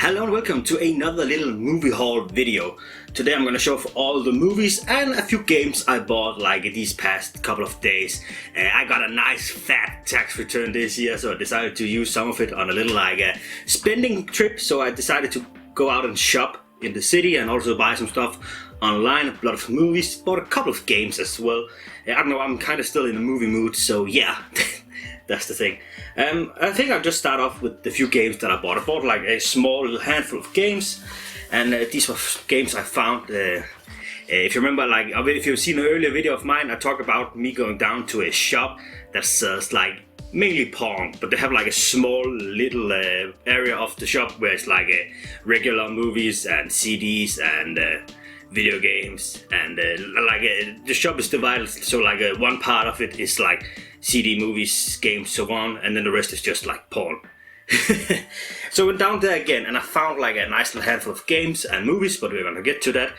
Hello and welcome to another little movie haul video. Today I'm gonna show off all the movies and a few games I bought like these past couple of days. I got a nice fat tax return this year, so I decided to use some of it on a little spending trip. So I decided to go out and shop in the city and also buy some stuff online, a lot of movies, bought a couple of games as well. I don't know, I'm kind of still in the movie mood, so yeah. That's the thing. I think I'll just start off with the few games that I bought. I bought like a small little handful of games, and these were games I found. If you remember, like if you've seen an earlier video of mine, I talked about me going down to a shop that sells like mainly porn, but they have like a small little area of the shop where it's like regular movies and CDs and video games, and the shop is divided, so like one part of it is like CD, movies, games, so on, and then the rest is just like porn. So I went down there again and I found like a nice little handful of games and movies, but we're gonna get to that.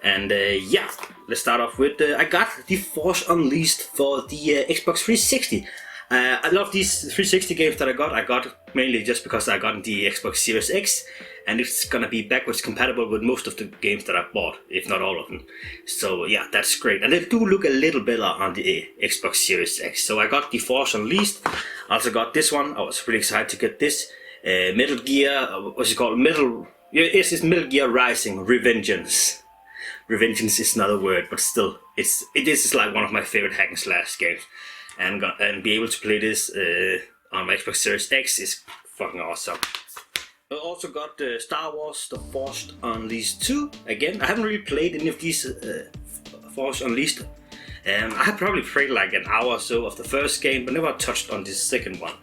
And yeah, let's start off with I got The Force Unleashed for the Xbox 360. I love these 360 games that I got mainly just because I got the Xbox Series X, and it's gonna be backwards compatible with most of the games that I bought, if not all of them. So yeah, that's great. And they do look a little better on the Xbox Series X. So I got The Force Unleashed. I also got this one. I was really excited to get this. Metal Gear, what's it called? It's Metal Gear Rising Revengeance. Revengeance is another word, but still, it is like one of my favorite hack and slash games. And be able to play this on my Xbox Series X is fucking awesome. I also got Star Wars The Force Unleashed 2. Again, I haven't really played any of these Force Unleashed. I had probably played like an hour or so of the first game, but never touched on this second one.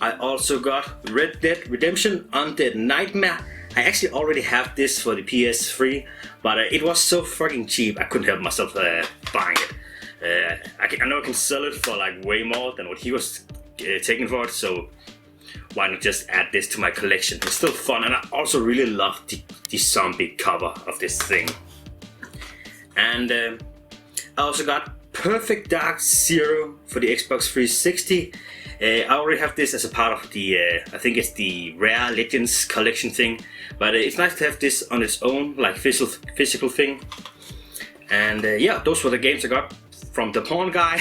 I also got Red Dead Redemption Undead Nightmare. I actually already have this for the PS3, but it was so fucking cheap I couldn't help myself buying it. I know I can sell it for like way more than what he was taking for it, so why not just add this to my collection? It's still fun, and I also really love the zombie cover of this thing. And I also got Perfect Dark Zero for the Xbox 360. I already have this as a part of the, I think it's the Rare Legends collection thing, but it's nice to have this on its own, like physical thing. And yeah, those were the games I got from the porn guy.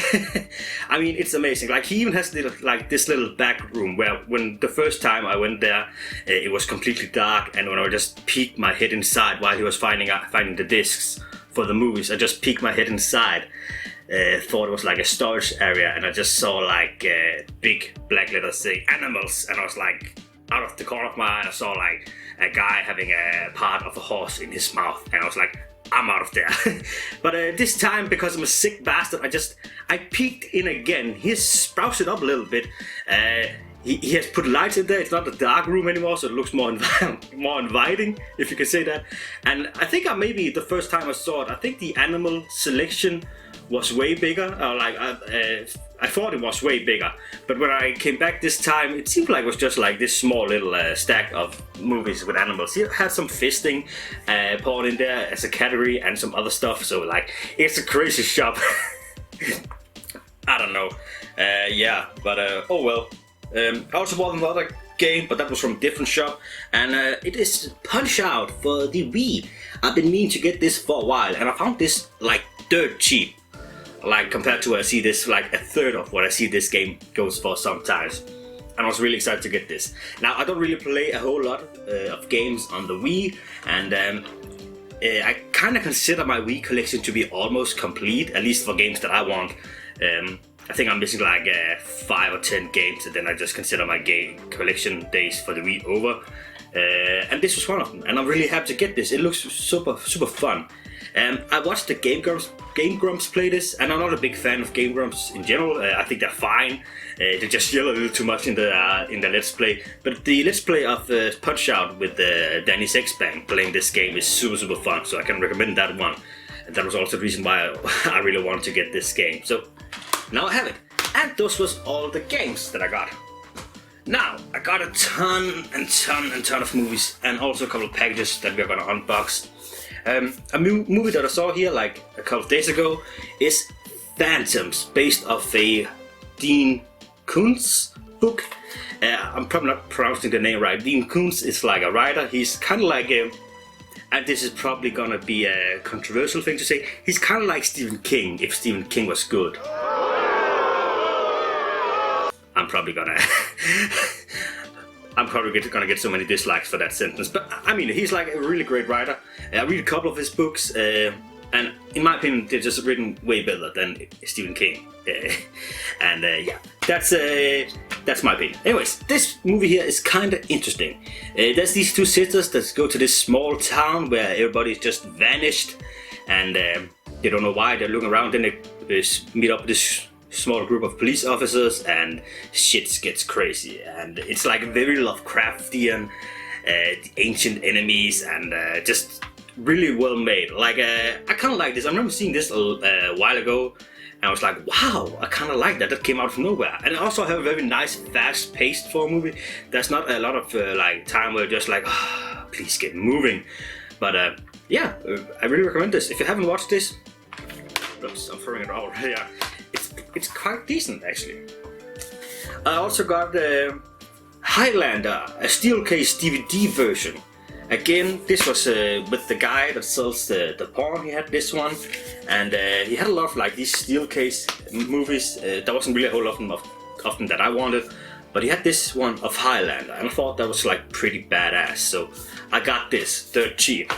I mean, it's amazing. Like, he even has this little back room where when the first time I went there, it was completely dark, and when I just peeked my head inside while he was finding the discs for the movies, I just peeked my head inside. Thought it was like a storage area, and I just saw like big black letters saying animals, and I was like, out of the corner of my eye I saw like a guy having a part of a horse in his mouth, and I was like, I'm out of there. But this time, because I'm a sick bastard, I peeked in again. He's sprouted it up a little bit. He has put lights in there. It's not a dark room anymore, so it looks more inviting, if you can say that. And I think maybe the first time I saw it, I think the animal selection was way bigger. I thought it was way bigger, but when I came back this time, it seemed like it was just like this small little stack of movies with animals. He had some fisting porn in there as a category and some other stuff, so like, it's a crazy shop. I don't know. Yeah, but oh well. I also bought another game, but that was from a different shop, and it is Punch-Out for the Wii. I've been meaning to get this for a while, and I found this like dirt cheap. Like, compared to what I see this, like a third of what I see this game goes for sometimes. And I was really excited to get this. Now, I don't really play a whole lot of games on the Wii, and I kind of consider my Wii collection to be almost complete, at least for games that I want. I think I'm missing like 5 or 10 games, and then I just consider my game collection days for the Wii over. And this was one of them, and I'm really happy to get this. It looks super fun. I watched the Game Grumps play this, and I'm not a big fan of Game Grumps in general. I think they're fine. They just yell a little too much in the Let's Play. But the Let's Play of Punch-Out with Danny Sexbang playing this game is super fun, so I can recommend that one. And that was also the reason why I really wanted to get this game. So now I have it. And those was all the games that I got. Now, I got a ton of movies, and also a couple of packages that we're gonna unbox. A movie that I saw here like a couple of days ago is Phantoms, based off a Dean Koontz book. I'm probably not pronouncing the name right. Dean Koontz is like a writer. He's kind of like a, and this is probably gonna be a controversial thing to say, he's kind of like Stephen King, if Stephen King was good. I'm probably gonna gonna get so many dislikes for that sentence, but I mean, he's like a really great writer. I read a couple of his books, and in my opinion, they're just written way better than Stephen King. Yeah, that's my opinion. Anyways, this movie here is kind of interesting. There's these two sisters that go to this small town where everybody's just vanished, and they don't know why. They're looking around, and they meet up with this small group of police officers, and shit gets crazy, and it's like very Lovecraftian, the ancient enemies, and just really well made. Like I kind of like this. I remember seeing this a while ago, and I was like, wow, I kind of like that. That came out of nowhere, and it also have a very nice, fast-paced for a movie. There's not a lot of like time where you're just like, oh, please get moving. But yeah, I really recommend this. If you haven't watched this, oops, I'm throwing it out. Yeah. It's quite decent, actually. I also got the Highlander, a steel case DVD version. Again, this was with the guy that sells the porn. He had this one, and he had a lot of like these steel case movies. There wasn't really a whole lot of them that I wanted, but he had this one of Highlander, and I thought that was like pretty badass. So I got this dirt cheap.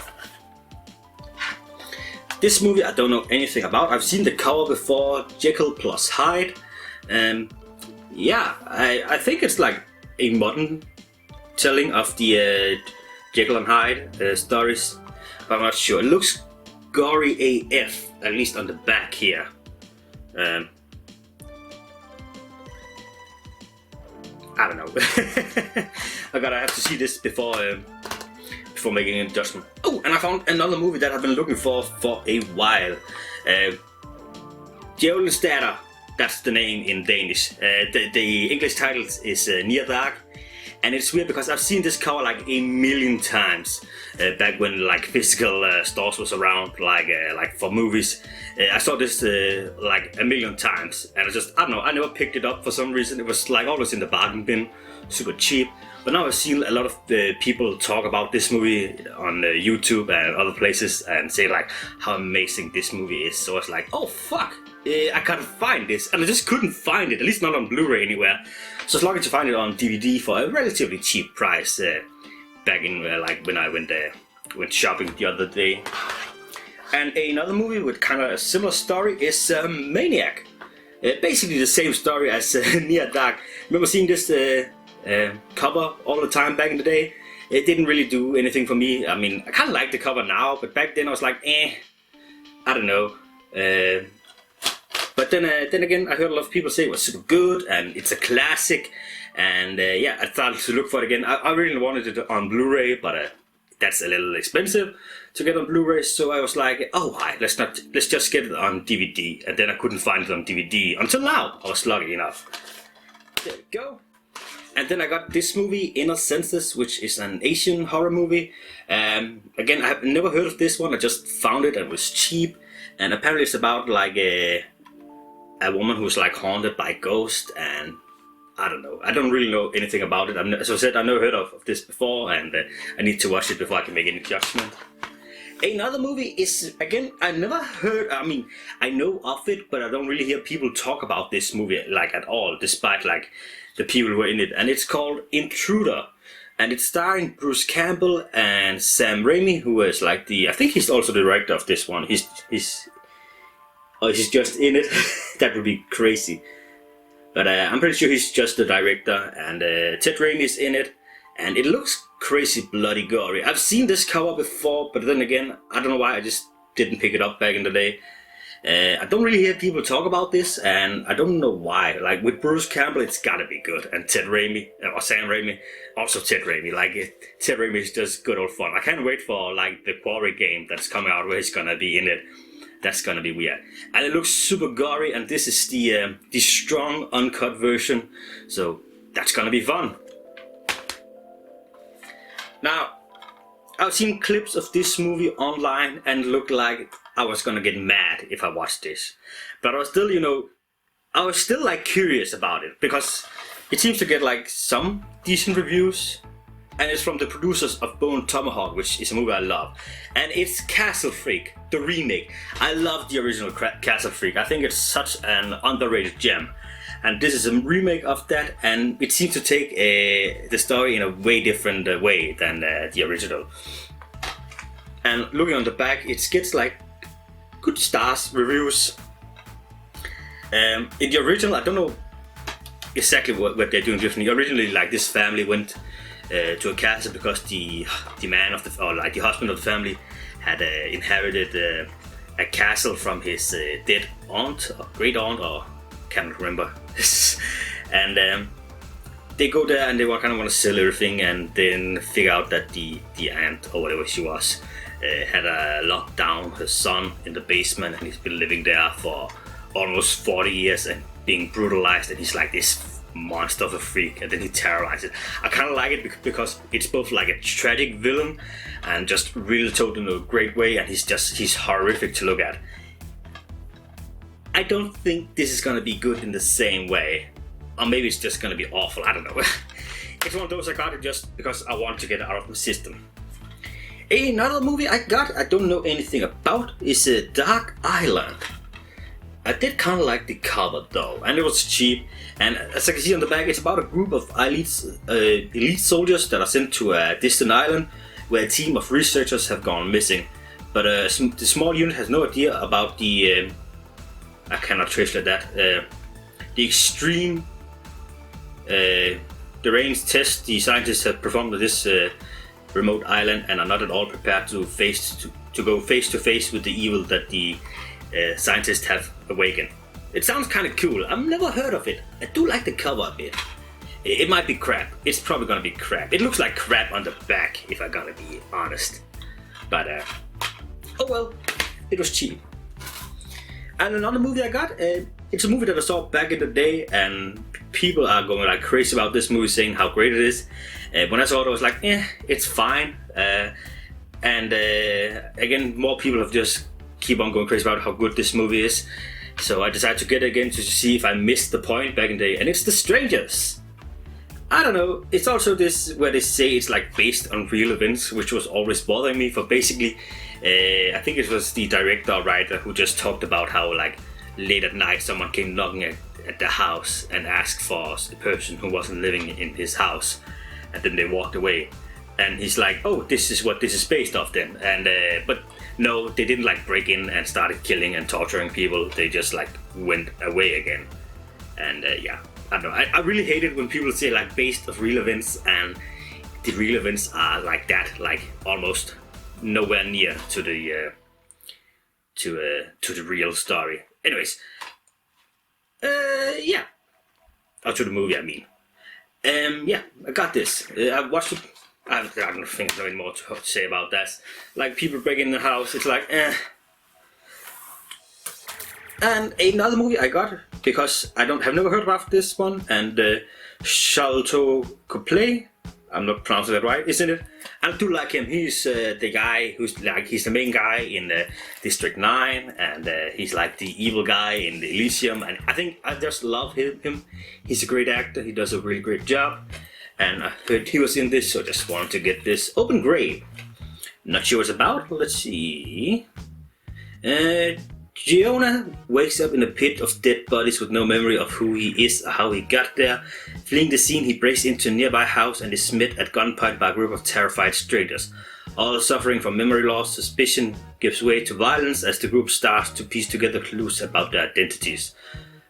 This movie I don't know anything about. I've seen the cover before, Jekyll plus Hyde. Yeah, I think it's like a modern telling of the Jekyll and Hyde stories, but I'm not sure. It looks gory AF, at least on the back here. I don't know. I gotta have to see this before making a judgment. Oh, and I found another movie that I've been looking for a while. Djævelens Datter, that's the name in Danish. The English title is Near Dark, and it's weird because I've seen this cover like a million times back when like physical stores was around, like for movies. I saw this like a million times, and I don't know, I never picked it up for some reason. It was like always in the bargain bin, super cheap. But now I've seen a lot of people talk about this movie on YouTube and other places and say like how amazing this movie is. So I was like, oh fuck, I can't find this, and I just couldn't find it, at least not on Blu-ray anywhere. So I was lucky to find it on DVD for a relatively cheap price back in like when I went shopping the other day. And another movie with kind of a similar story is Maniac. Basically the same story as Near Dark. Remember seeing this cover all the time back in the day. It didn't really do anything for me. I mean, I kind of like the cover now, but back then I was like, I don't know. But then again, I heard a lot of people say it was super good and it's a classic. And yeah, I started to look for it again. I really wanted it on Blu-ray, but that's a little expensive to get on Blu-ray. So I was like, oh, let's just get it on DVD. And then I couldn't find it on DVD until now. I was lucky enough. There we go. And then I got this movie, Innocence, which is an Asian horror movie. Again, I've never heard of this one. I just found it and it was cheap. And apparently it's about like a woman who's like haunted by ghosts, and I don't know. I don't really know anything about it. As I said, I've never heard of this before, and I need to watch it before I can make any judgment. Another movie is, again, I never heard, I mean, I know of it, but I don't really hear people talk about this movie like at all, despite like the people who are in it, and it's called Intruder, and it's starring Bruce Campbell and Sam Raimi, who is like I think he's also the director of this one. He's just in it. That would be crazy, but I'm pretty sure he's just the director, and Ted Raimi is in it, and it looks crazy bloody gory. I've seen this cover before, but then again, I don't know why I just didn't pick it up back in the day. I don't really hear people talk about this, and I don't know why. Like with Bruce Campbell, it's gotta be good, and Ted Raimi, or Sam Raimi, also Ted Raimi. Like Ted Raimi is just good old fun. I can't wait for like the Quarry game that's coming out where he's gonna be in it. That's gonna be weird, and it looks super gory. And this is the strong uncut version, so that's gonna be fun. Now, I've seen clips of this movie online and it looked like I was gonna get mad if I watched this, but I was still, like curious about it, because It seems to get like some decent reviews, and it's from the producers of Bone Tomahawk, which is a movie I love. And it's Castle Freak, the remake. I love the original Castle Freak. I think it's such an underrated gem. And this is a remake of that, and it seems to take the story in a way different way than the original. And looking on the back, it gets like good stars reviews. In the original, I don't know exactly what they're doing differently. Originally, like, this family went to a castle because the man of the, or like the husband of the family, had inherited a castle from his dead aunt or great aunt, or can't remember. And they go there and they kind of want to sell everything, and then figure out that the aunt, or whatever she was, had locked down her son in the basement, and he's been living there for almost 40 years and being brutalized, and he's like this monster of a freak, and then he terrorizes. I kind of like it because it's both like a tragic villain and just really told in a great way, and he's horrific to look at. I don't think this is gonna be good in the same way, or maybe it's just gonna be awful, I don't know. It's one of those I got it just because I want to get it out of my system. Another movie I got, I don't know anything about, is Dark Island. I did kind of like the cover though, and it was cheap. And as I can see on the back, it's about a group of elite soldiers that are sent to a distant island where a team of researchers have gone missing. But the small unit has no idea about the I cannot translate that. The extreme deranged test the scientists have performed on this remote island, and are not at all prepared to go face to face with the evil that the scientists have awakened. It sounds kind of cool. I've never heard of it. I do like the cover a bit. It might be crap. It's probably gonna be crap. It looks like crap on the back, if I gotta be honest. But oh well, it was cheap. And another movie I got, it's a movie that I saw back in the day, and people are going like crazy about this movie, saying how great it is. When I saw it, I was like, it's fine. And again, more people have just keep on going crazy about how good this movie is. So I decided to get it again to see if I missed the point back in the day, and it's The Strangers. I don't know, it's also this where they say it's like based on real events, which was always bothering me. For basically, I think it was the director or writer who just talked about how like late at night someone came knocking at the house and asked for the person who wasn't living in his house, and then they walked away. And he's like, oh, this is what this is based off then. And but no, they didn't like break in and started killing and torturing people. They just like went away again. And yeah, I don't know. I really hate it when people say like based off real events, and the real events are like that, like almost nowhere near to the to the real story. Anyways, yeah, or to the movie, I mean. Yeah, I got this. I watched it. I don't think there's any more to say about that. Like, people break in the house, it's like, And another movie I got, because I have never heard about this one, and Shalto Copley, I'm not pronouncing that right, isn't it? I do like him. He's the guy who's like, he's the main guy in District 9, and he's like the evil guy in the Elysium, and I think I just love him. He's a great actor, he does a really great job. And I heard he was in this, so just wanted to get this. Open Grave. Not sure what it's about. Let's see. Giona wakes up in a pit of dead bodies with no memory of who he is or how he got there. Fleeing the scene, he breaks into a nearby house and is met at gunpoint by a group of terrified strangers. All suffering from memory loss, suspicion gives way to violence as the group starts to piece together clues about their identities.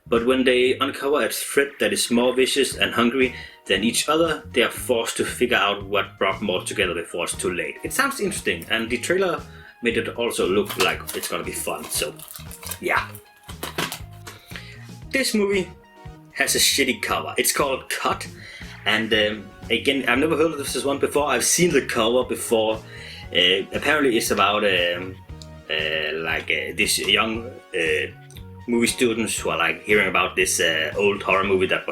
But when they uncover a threat that is more vicious and hungry than each other, they are forced to figure out what brought them all together before it's too late. It sounds interesting, and the trailer made it also look like it's gonna be fun, so yeah. This movie has a shitty cover. It's called Cut, and again, I've never heard of this one before. I've seen the cover before. Apparently it's about this young movie students who are like hearing about this old horror movie that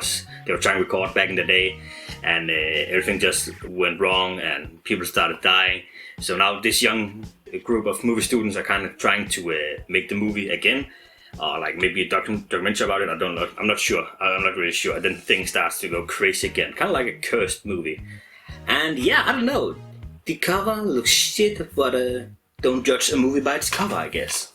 they were trying to record back in the day, and everything just went wrong and people started dying. So now this young group of movie students are kind of trying to make the movie again. or like maybe a documentary about it. I don't know. I'm not sure. I'm not really sure. Then things starts to go crazy again, kind of like a cursed movie. And yeah, I don't know. The cover looks shit, but don't judge a movie by its cover, I guess.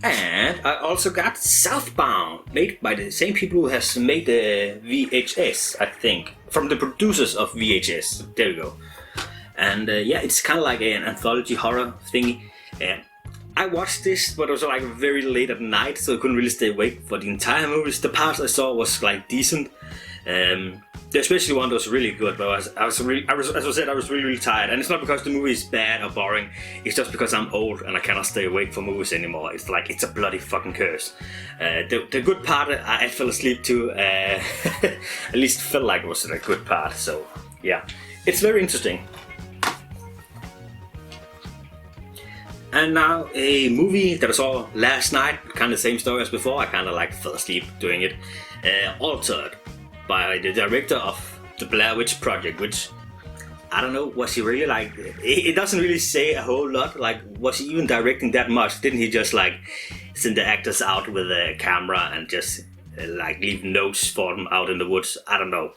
And I also got Southbound, made by the same people who has made the VHS, I think, from the producers of VHS. There we go. And yeah, it's kind of like an anthology horror thingy. I watched this, but it was like very late at night, so I couldn't really stay awake for the entire movie. The parts I saw was like decent. The especially one that was really good, but as I said, I was really tired. And it's not because the movie is bad or boring, it's just because I'm old and I cannot stay awake for movies anymore. It's like, it's a bloody fucking curse. The good part I fell asleep to, at least felt like it was a good part, so yeah. It's very interesting. And now a movie that I saw last night, kind of the same story as before, I kind of like fell asleep doing it. Altered, by the director of the Blair Witch Project, which, I don't know, was he really like, it doesn't really say a whole lot, like, was he even directing that much? Didn't he just like send the actors out with a camera and just like leave notes for them out in the woods? I don't know.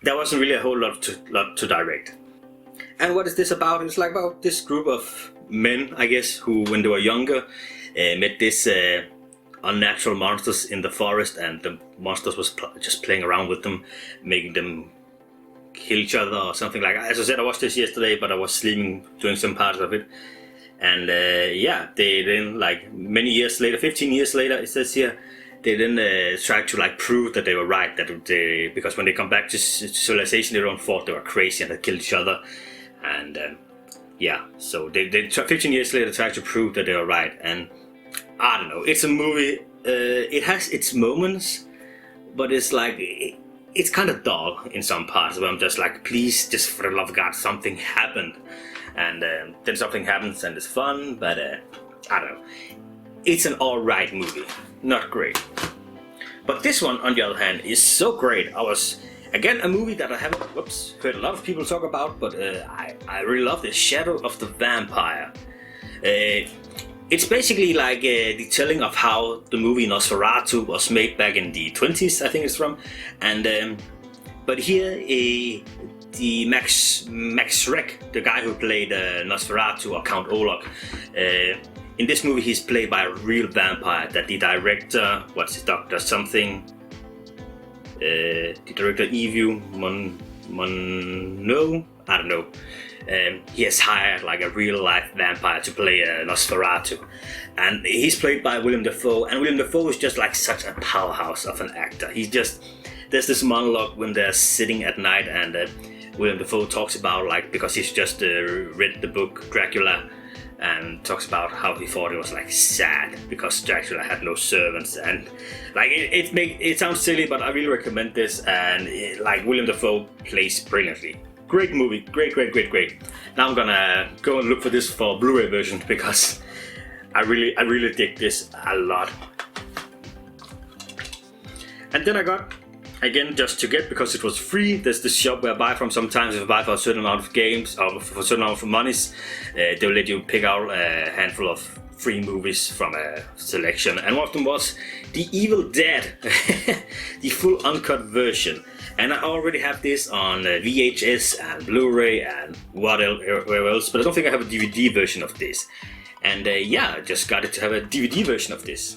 There wasn't really a whole lot to direct. And what is this about? It's like about this group of men, I guess, who when they were younger met this unnatural monsters in the forest, and the monsters was just playing around with them, making them kill each other or something like that. As I said, I watched this yesterday, but I was sleeping during some parts of it. And yeah, they then, like many years later, 15 years later, it says here, they then tried to like prove that they were right, because when they come back to civilization, they don't thought they were crazy and had killed each other. And yeah, so they 15 years later tried to prove that they were right. And I don't know, it's a movie, it has its moments, but it's like, it's kind of dull in some parts where I'm just like, please, just for the love of God, something happened. And then something happens and it's fun, but I don't know. It's an alright movie, not great. But this one, on the other hand, is so great. Again, a movie that I haven't heard a lot of people talk about, but I really love this, Shadow of the Vampire. It's basically like the telling of how the movie Nosferatu was made back in the 20s, I think it's from. And but here, the Max Schreck, the guy who played Nosferatu or Count Olok, in this movie he's played by a real vampire that the director, Dr. something, the director Yves Monod, I don't know. He has hired like a real life vampire to play Nosferatu, and he's played by Willem Dafoe, and Willem Dafoe is just like such a powerhouse of an actor. There's this monologue when they're sitting at night, and Willem Dafoe talks about, like, because he's just read the book Dracula, and talks about how he thought it was like sad because Dracula had no servants, and like it sounds silly, but I really recommend this, and like Willem Dafoe plays brilliantly. Great movie, great. Now I'm gonna go and look for this for Blu-ray version because I really dig this a lot. And then I got, again, just to get, because it was free, there's this shop where I buy from sometimes. If I buy for a certain amount of games or for a certain amount of monies, they'll let you pick out a handful of free movies from a selection, and one of them was The Evil Dead, the full uncut version. And I already have this on VHS and Blu-ray and where else, but I don't think I have a DVD version of this. And yeah, I just got it to have a DVD version of this.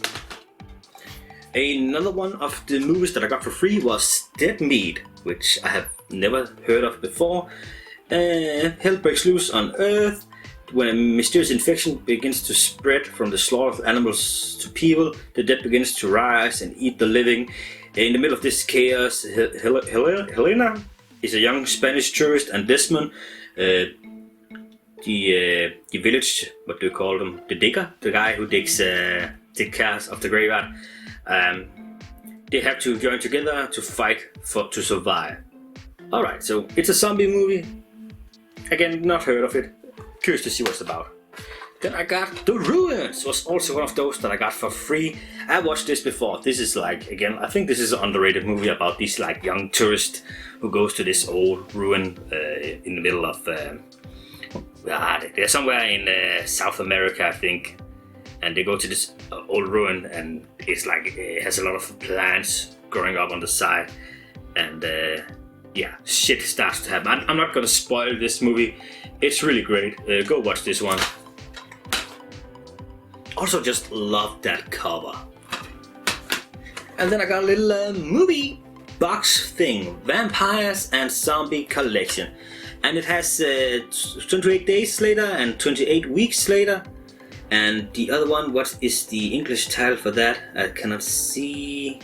Another one of the movies that I got for free was Dead Meat, which I have never heard of before. Hell breaks loose on Earth when a mysterious infection begins to spread from the slaughter of animals to people. The dead begins to rise and eat the living. In the middle of this chaos, Helena is a young Spanish tourist, and Desmond, the village, what do you call them? The digger, the guy who digs cars of the graveyard. They have to join together to fight to survive. Alright, so it's a zombie movie. Again, not heard of it. Curious to see what it's about. Then I got The Ruins, was also one of those that I got for free. I watched this before. This is like, again, I think this is an underrated movie about this like young tourist who goes to this old ruin in the middle of, they're somewhere in South America, I think. and they go to this old ruin, and it's like it has a lot of plants growing up on the side, and yeah, shit starts to happen. I'm not gonna spoil this movie. It's really great. Go watch this one. Also, just love that cover. And then I got a little movie box thing, Vampires and Zombie Collection, and it has 28 days later and 28 weeks later. And the other one, what is the English title for that? I cannot see.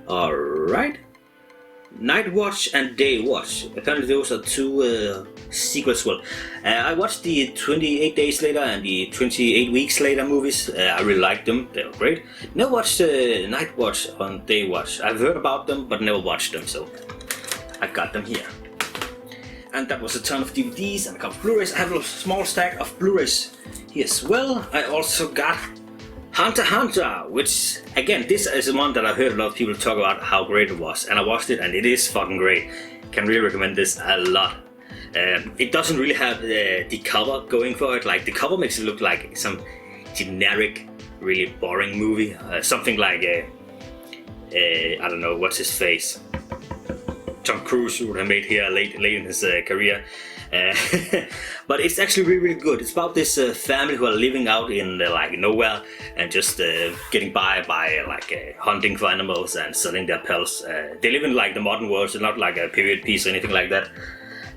Alright. Night Watch and Day Watch. Apparently those are two sequels. Well, I watched the 28 days later and the 28 weeks later movies. I really liked them. They were great. Never watched Night Watch and Day Watch. I've heard about them but never watched them, so I got them here. And that was a ton of DVDs and a couple of Blu-rays. I have a small stack of Blu-rays here as well. I also got Hunter x Hunter, which, again, this is the one that I heard a lot of people talk about how great it was, and I watched it and it is fucking great. Can really recommend this a lot. It doesn't really have the cover going for it. Like, the cover makes it look like some generic, really boring movie. Something like, I don't know, what's his face? Tom Cruise would have made here late in his career. But it's actually really good. It's about this family who are living out in like nowhere and just getting by like hunting for animals and selling their pelts. They live in like the modern world, so not like a period piece or anything like that.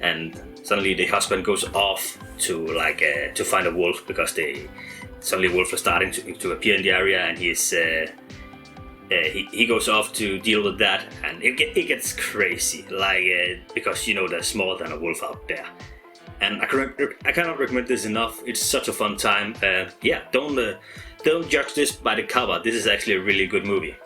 And suddenly the husband goes off to like to find a wolf, because suddenly wolves are starting to appear in the area, and he goes off to deal with that, and it gets crazy, like because there's more than a wolf out there. And I cannot recommend this enough. It's such a fun time. Yeah, don't judge this by the cover. This is actually a really good movie.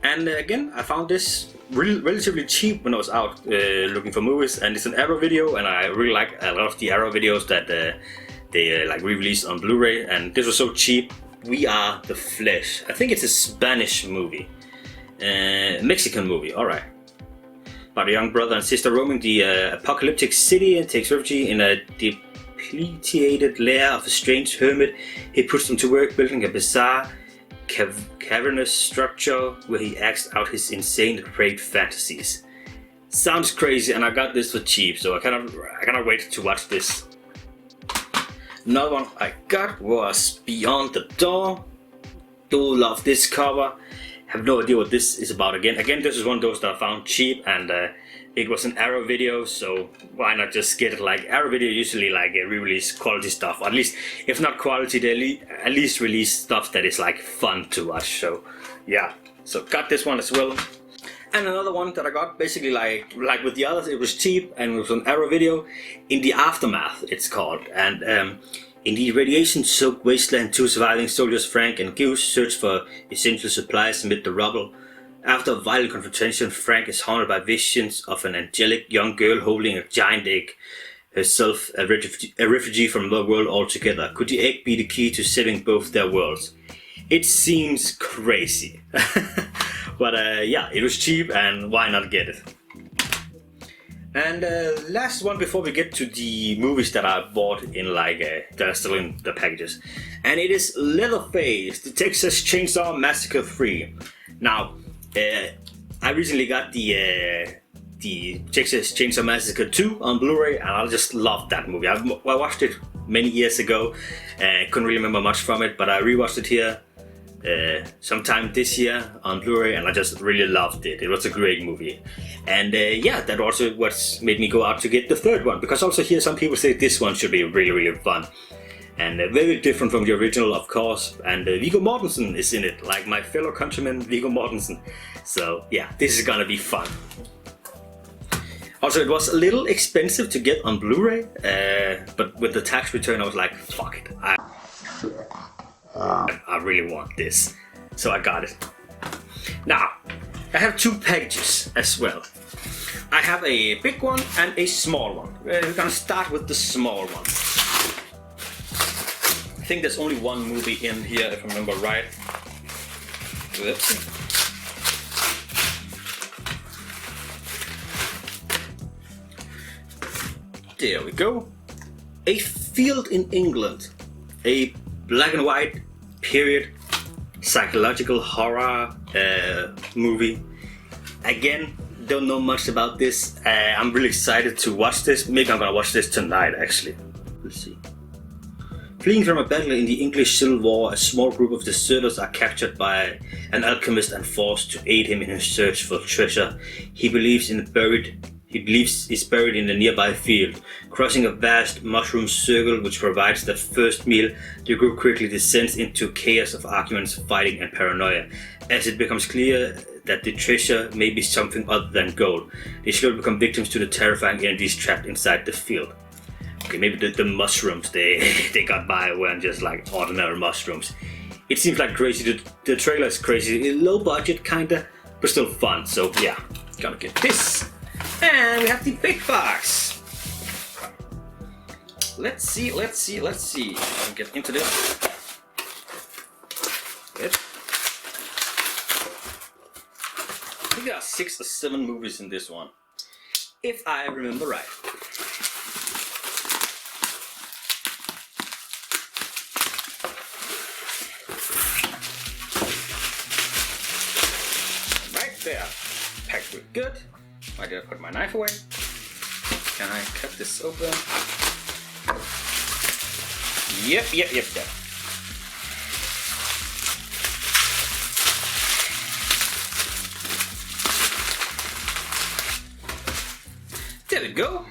And again, I found this relatively cheap when I was out looking for movies, and it's an Arrow video, and I really like a lot of the Arrow videos that they like re-released on Blu-ray, and this was so cheap. We Are the Flesh. I think it's a Spanish movie, Mexican movie. All right. About a young brother and sister roaming the apocalyptic city and takes refuge in a depleted lair of a strange hermit. He puts them to work building a bizarre, cavernous structure where he acts out his insane, depraved fantasies. Sounds crazy, and I got this for cheap, so I cannot wait to watch this. Another one I got was Beyond the Door. Do love this cover. Have no idea what this is about again. This is one of those that I found cheap, and it was an Arrow video, so why not just get it? Like, Arrow video usually like re-release quality stuff, or at least if not quality, they at least release stuff that is like fun to watch. So yeah, so got this one as well. And another one that I got, basically like with the others, it was cheap and it was an Arrow video. In the Aftermath, it's called. And in the radiation-soaked wasteland, two surviving soldiers, Frank and Goose, search for essential supplies amid the rubble. After a violent confrontation, Frank is haunted by visions of an angelic young girl holding a giant egg, herself a refugee from another world altogether. Could the egg be the key to saving both their worlds? It seems crazy. But yeah, it was cheap, and why not get it? And last one before we get to the movies that I bought in that are still in the packages. And it is Leatherface, the Texas Chainsaw Massacre 3. Now, I recently got the Texas Chainsaw Massacre 2 on Blu-ray, and I just loved that movie. I watched it many years ago, couldn't really remember much from it, but I rewatched it here sometime this year on Blu-ray, and I just really loved it. It was a great movie. And yeah, that also what made me go out to get the third one, because also here some people say this one should be really, really fun. And very different from the original, of course. And Viggo Mortensen is in it, like my fellow countryman Viggo Mortensen. So yeah, this is gonna be fun. Also, it was a little expensive to get on Blu-ray, but with the tax return I was like, fuck it, I really want this, so I got it. Now, I have two packages as well. I have a big one and a small one. We're gonna start with the small one. I think there's only one movie in here, if I remember right. Whoops. There we go. A Field in England, a black and white period psychological horror movie. Again, don't know much about this. I'm really excited to watch this. Maybe I'm gonna watch this tonight actually. We'll see. Fleeing from a battle in the English Civil War, a small group of deserters are captured by an alchemist and forced to aid him in his search for treasure he believes is buried in the nearby field. Crossing a vast mushroom circle which provides their first meal, the group quickly descends into chaos of arguments, fighting and paranoia. As it becomes clear that the treasure may be something other than gold, they slowly become victims to the terrifying entities trapped inside the field. Okay, maybe the mushrooms they got by weren't just like ordinary mushrooms. It seems like crazy. The trailer is crazy, low budget kinda, but still fun. So yeah, gonna get this. And we have the big box. Let's see. I'll get into this. Good. I think there are 6 or 7 movies in this one, if I remember right. There, packed with good. Why did I put my knife away? Can I cut this open? Yep. There we go.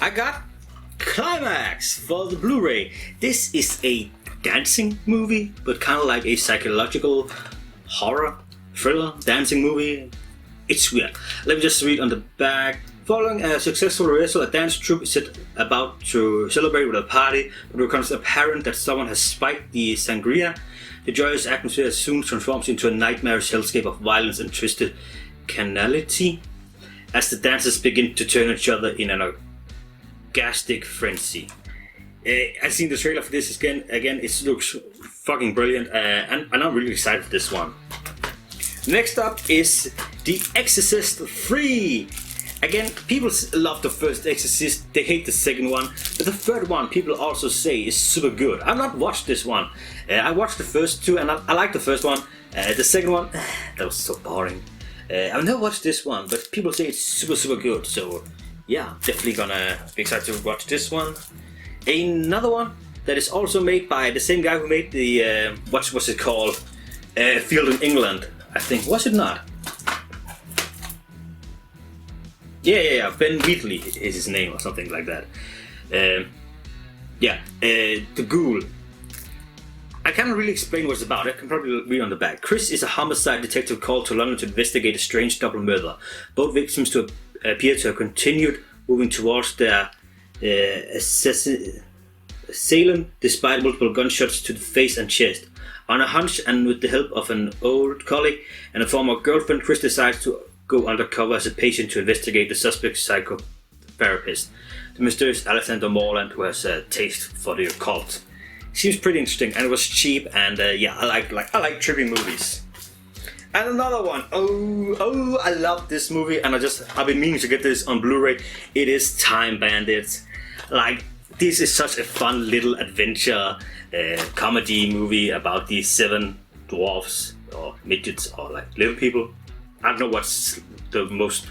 I got Climax for the Blu-ray. This is a dancing movie, but kind of like a psychological horror, thriller, dancing movie. It's weird. Let me just read on the back. Following a successful rehearsal, a dance troupe is set about to celebrate with a party, but it becomes apparent that someone has spiked the Sangria. The joyous atmosphere soon transforms into a nightmarish hellscape of violence and twisted carnality as the dancers begin to turn each other in an orgastic frenzy. I've seen the trailer for this again. It looks fucking brilliant, and I'm really excited for this one. Next up is The Exorcist 3. Again, people love the first Exorcist, they hate the second one, but the third one people also say is super good. I've not watched this one. I watched the first 2 and I liked the first one. The second one, that was so boring. I've never watched this one, but people say it's super good, so yeah, definitely gonna be excited to watch this one. Another one that is also made by the same guy who made the, what's it called? Field in England, I think. Was it not? Yeah. Ben Wheatley is his name or something like that. The Ghoul. I can't really explain what it's about. I can probably read on the back. Chris is a homicide detective called to London to investigate a strange double murder. Both victims appear to have continued moving towards their assailant despite multiple gunshots to the face and chest. On a hunch and with the help of an old colleague and a former girlfriend, Chris decides to go undercover as a patient to investigate the suspect's psychotherapist, the mysterious Alexander Morland, who has a taste for the occult. Seems pretty interesting, and it was cheap, and I like trippy movies. And another one. Oh, I love this movie, and I've been meaning to get this on Blu-ray. It is Timebanded. Like, this is such a fun little adventure comedy movie about these 7 dwarfs or midgets or like little people. I don't know what's the most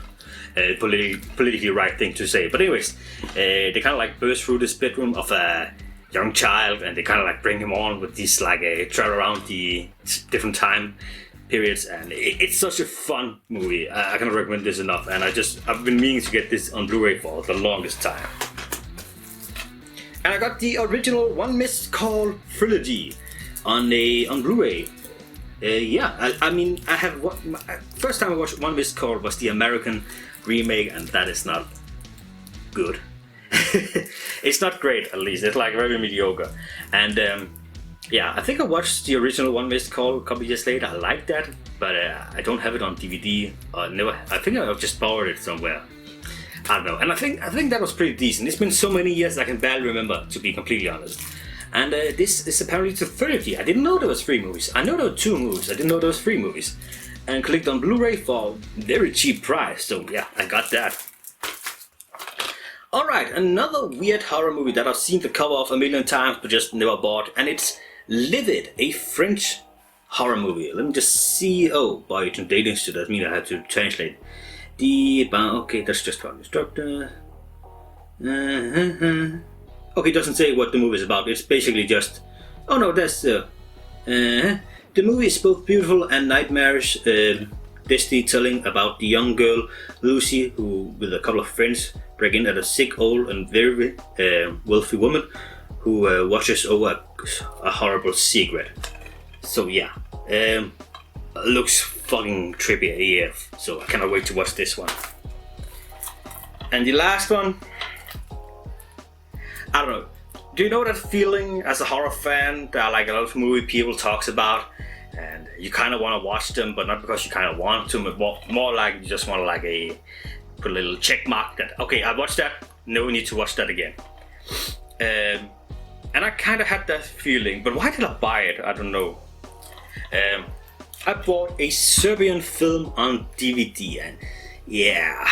politically right thing to say, but anyways, they kind of like burst through this bedroom of a young child, and they kind of like bring him on with these like travel around the different time periods, and it's such a fun movie. I cannot recommend this enough, and I've been meaning to get this on Blu-ray for the longest time. And I got the original One Missed Call trilogy on Blu-ray. I have first time I watched One Missed Call was the American remake, and that is not good. It's not great, at least. It's like very mediocre. And I think I watched the original One Missed Call a couple years later. I like that, but I don't have it on DVD. I think I just borrowed it somewhere. I don't know. And I think that was pretty decent. It's been so many years I can barely remember, to be completely honest. And this is apparently the trilogy. I didn't know there was 3 movies. I know there were 2 movies. I didn't know there was 3 movies. And clicked on Blu-ray for a very cheap price. So yeah, I got that. Alright, another weird horror movie that I've seen the cover of a million times but just never bought, and it's Livid, a French horror movie. Let me just see. Oh boy, it's in Danish, so that means I have to translate. Okay, that's just for instructor. Okay, it doesn't say what the movie is about. It's basically just. Oh no, that's. The movie is both beautiful and nightmarish. Destiny telling about the young girl Lucy, who, with a couple of friends, break in at a sick, old, and very wealthy woman who watches over a horrible secret. So yeah, looks fucking trippy AF. So I cannot wait to watch this one. And the last one, I don't know. Do you know that feeling as a horror fan that like a lot of movie people talks about, and you kind of want to watch them, but not because you kind of want to, but more like you just want to like put a little check mark that okay, I watched that. No, we need to watch that again. And I kind of had that feeling, but why did I buy it? I don't know. I bought a Serbian film on DVD, and yeah,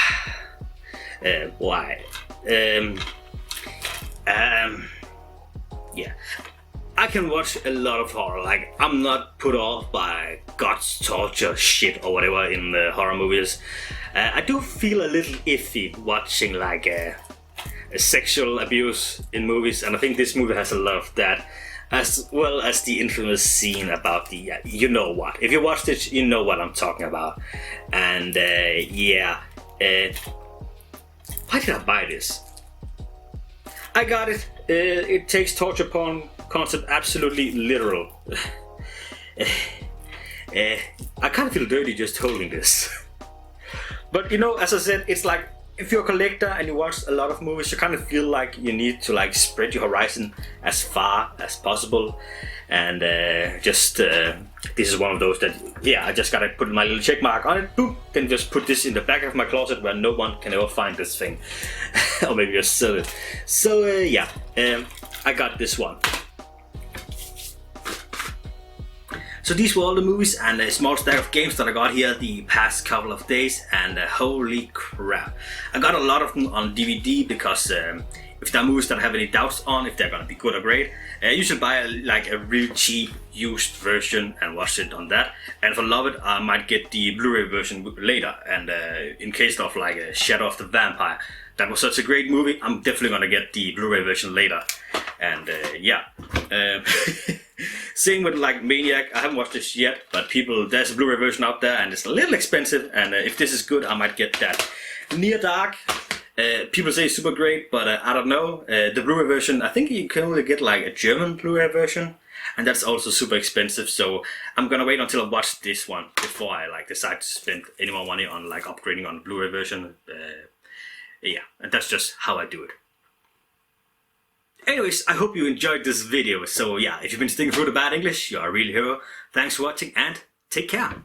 why? Yeah, I can watch a lot of horror. Like, I'm not put off by guts, torture, shit, or whatever in the horror movies. I do feel a little iffy watching like a sexual abuse in movies, and I think this movie has a lot of that, as well as the infamous scene about the you know what. If you watched it, you know what I'm talking about. And yeah, why did I buy this? I got it. It takes torture porn concept absolutely literal. I kind of feel dirty just holding this. But you know, as I said, it's like if you're a collector and you watch a lot of movies, you kind of feel like you need to like spread your horizon as far as possible. And this is one of those that, yeah, I just gotta put my little check mark on it, boom, then just put this in the back of my closet where no one can ever find this thing. Or maybe just sell it. So yeah, I got this one. So these were all the movies and a small stack of games that I got here the past couple of days, and holy crap. I got a lot of them on DVD because if there are movies that I have any doubts on, if they're gonna be good or great, you should buy a real cheap used version and watch it on that. And for Love It, I might get the Blu-ray version later. And in case of like a Shadow of the Vampire, that was such a great movie, I'm definitely gonna get the Blu-ray version later. And yeah. Same with like Maniac. I haven't watched this yet, but there's a Blu-ray version out there and it's a little expensive, and if this is good I might get that. Near Dark, people say it's super great, but I don't know. The Blu-ray version, I think you can only get like a German Blu-ray version, and that's also super expensive, so I'm gonna wait until I watch this one before I like decide to spend any more money on like upgrading on the Blu-ray version. Yeah, and that's just how I do it. Anyways, I hope you enjoyed this video. So yeah, if you've been sticking through the bad English, you're a real hero. Thanks for watching and take care.